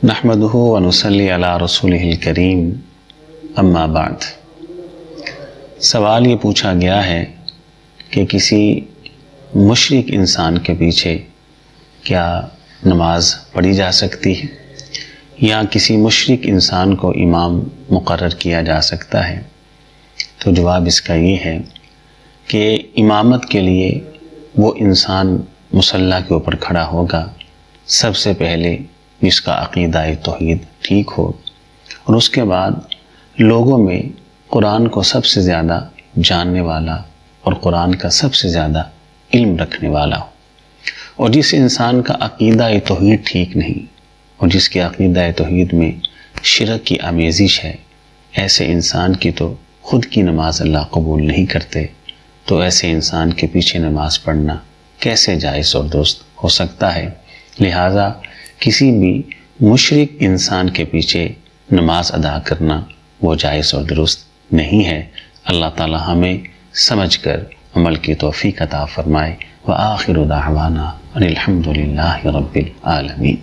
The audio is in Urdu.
نحمدہ ونصلی علی رسولہ الکریم اما بعد۔ سوال یہ پوچھا گیا ہے کہ کسی مشرک انسان کے پیچھے کیا نماز پڑھی جا سکتی ہے یا کسی مشرک انسان کو امام مقرر کیا جا سکتا ہے؟ تو جواب اس کا یہ ہے کہ امامت کے لیے وہ انسان مصلی کے اوپر کھڑا ہوگا سب سے پہلے جس کا عقیدہ توحید ٹھیک ہو، اور اس کے بعد لوگوں میں قرآن کو سب سے زیادہ جاننے والا اور قرآن کا سب سے زیادہ علم رکھنے والا ہو۔ اور جس انسان کا عقیدہ توحید ٹھیک نہیں اور جس کے عقیدہ توحید میں شرک کی آمیزش ہے، ایسے انسان کی تو خود کی نماز اللہ قبول نہیں کرتے، تو ایسے انسان کے پیچھے نماز پڑھنا کیسے جائز اور درست ہو سکتا ہے؟ لہٰذا کسی بھی مشرک انسان کے پیچھے نماز ادا کرنا وہ جائز اور درست نہیں ہے۔ اللہ تعالی ہمیں سمجھ کر عمل کی توفیق عطا فرمائے۔ وآخر دعوانا ان الحمد للہ رب العالمین۔